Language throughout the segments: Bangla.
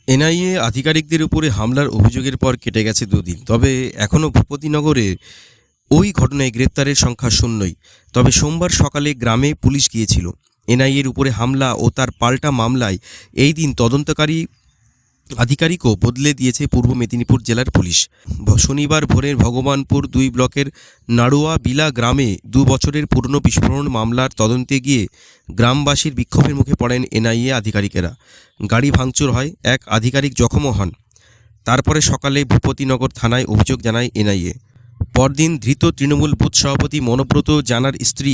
এনআইএ আধিকারিকদের উপরে হামলার অভিযোগের পর কেটে গেছে দুদিন, তবে এখনও ভূপতিনগরে ওই ঘটনায় গ্রেপ্তারের সংখ্যা শূন্যই। তবে সোমবার সকালে গ্রামে পুলিশ গিয়েছিল। এনআইএর উপরে হামলা ও তার পাল্টা মামলায় এই দিন তদন্তকারী আধিকারিকও বদলে দিয়েছে পূর্ব মেদিনীপুর জেলার পুলিশ। শনিবার ভোরের ভগবানপুর 2 ব্লকের নাড়ুয়া বিলা গ্রামে 2 বছরের পুরনো বিস্ফোরণ মামলার তদন্তে গিয়ে গ্রামবাসীর বিক্ষোভের মুখে পড়েন এনআইএ আধিকারিকেরা। গাড়ি ভাঙচুর হয়, এক আধিকারিক জখমও হন। তারপরে সকালে ভূপতিনগর থানায় অভিযোগ জানায় এনআইএ। পরদিন ধৃত তৃণমূল বুথ সভাপতি মনোব্রত জানার স্ত্রী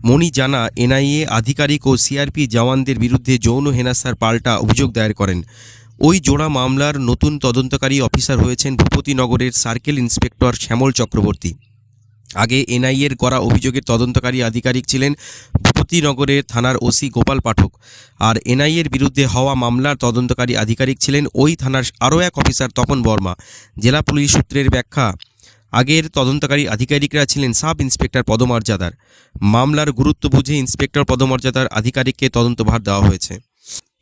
মণি জানা এনআইএ আধিকারিক ও সিআরপি জওয়ানদের বিরুদ্ধে যৌন হেনস্থার পাল্টা অভিযোগ দায়ের করেন। ওই জোড়া মামলার নতুন তদন্তকারী অফিসার হয়েছেন ভূপতিনগরের সার্কেল ইন্সপেক্টর শ্যামল চক্রবর্তী। আগে এনআইএর করা অভিযোগের তদন্তকারী আধিকারিক ছিলেন ভূপতিনগরের থানার ওসি গোপাল পাঠক, আর এনআইএর বিরুদ্ধে হওয়া মামলার তদন্তকারী আধিকারিক ছিলেন ওই থানার আরও এক অফিসার তপন বর্মা। জেলা পুলিশ সূত্রের ব্যাখ্যা, আগের তদন্তকারী আধিকারিকরা ছিলেন সাব ইন্সপেক্টর পদমর্যাদার। মামলার গুরুত্ব বুঝে ইন্সপেক্টর পদমর্যাদার আধিকারিককে তদন্তভার দেওয়া হয়েছে।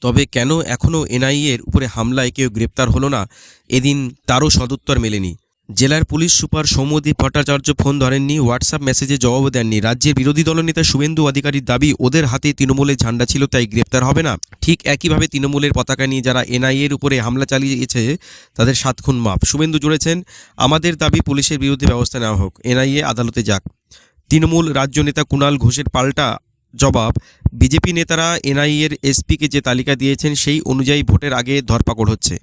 তবে কেন এখনও এনআইএর উপরে হামলায় কেউ গ্রেপ্তার হলো না, এদিন তারও সদুত্তর মেলেনি। জেলার police super Soumyadeep Bhattacharya phone ধরেননি, হোয়াটসঅ্যাপ মেসেজে জবাবও দেননি। রাজ্যের বিরোধী দলনেতা শুভেন্দু অধিকারীর দাবি, ওদের হাতে তৃণমূলের ঝান্ডা ছিল তাই গ্রেপ্তার হবে না। ঠিক একইভাবে তৃণমূলের পতাকা নিয়ে যারা এনআইএর উপরে হামলা চালিয়েছে তাদের 7 খুন মাপ। শুভেন্দু জুড়েছেন, আমাদের দাবি পুলিশের বিরুদ্ধে ব্যবস্থা নেওয়া হোক, এনআইএ আদালতে যাক। তৃণমূল রাজ্য নেতা কুণাল ঘোষের পাল্টা জবাব, বিজেপি নেতারা এনআইএর এসপিকে যে তালিকা দিয়েছেন সেই অনুযায়ী ভোটের আগে ধরপাকড় হচ্ছে,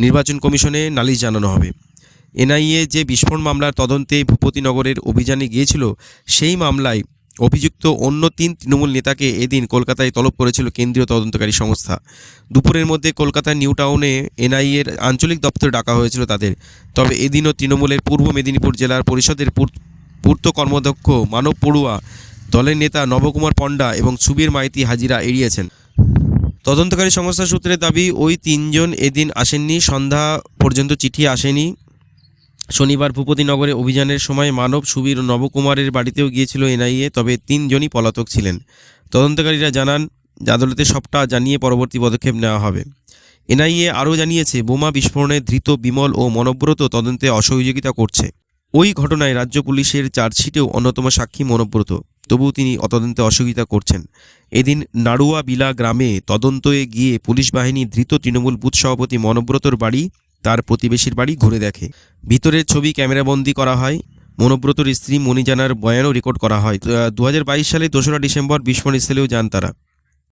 নির্বাচন কমিশনে নালিশ জানানো হবে। এনআইএ যে বিস্ফোরণ মামলার তদন্তে ভূপতিনগরের অভিযানে গিয়েছিল, সেই মামলায় অভিযুক্ত অন্য 3 তৃণমূল নেতাকে এদিন কলকাতায় তলব করেছিল কেন্দ্রীয় তদন্তকারী সংস্থা। দুপুরের মধ্যে কলকাতার নিউ টাউনে এনআইএর আঞ্চলিক দপ্তরে ডাকা হয়েছিল তাদের। তবে এদিনও তৃণমূলের পূর্ব মেদিনীপুর জেলার পরিষদের পূর্ত কর্মাধ্যক্ষ মানব পড়ুয়া, দলের নেতা নবকুমার পণ্ডা এবং সুবীর মাইতি হাজিরা এড়িয়েছেন। তদন্তকারী সংস্থা সূত্রের দাবি, ওই 3 জন এদিন আসেননি, সন্ধ্যা পর্যন্ত চিঠি আসেনি। শনিবার ভূপতিনগরে অভিযানের সময় মানব, সুবীর ও নবকুমারের বাড়িতেও গিয়েছিল এনআইএ, তবে 3 জনই পলাতক ছিলেন। তদন্তকারীরা জানান, আদালতে সবটা জানিয়ে পরবর্তী পদক্ষেপ নেওয়া হবে। এনআইএ আরও জানিয়েছে, বোমা বিস্ফোরণে ধৃত বিমল ও মনোব্রত তদন্তে অসহযোগিতা করছে। ওই ঘটনায় রাজ্য পুলিশের চার্জশিটেও অন্যতম সাক্ষী মনোব্রত, তবুও তিনি তদন্তে অসহযোগিতা করছেন। এদিন নাড়ুয়া বিলা গ্রামে তদন্তে গিয়ে পুলিশ বাহিনী ধৃত তৃণমূল বুথ সভাপতি মনোব্রতর বাড়ি, তার প্রতিবেশীর বাড়ি ঘুরে দেখে। ভিতরের ছবি ক্যামেরাবন্দি করা হয়। মনোব্রতর স্ত্রী মণি জানার বয়ানও রেকর্ড করা হয়। 2022 সালে 2রা ডিসেম্বর বিস্ফোরণস্থলেও যান তারা।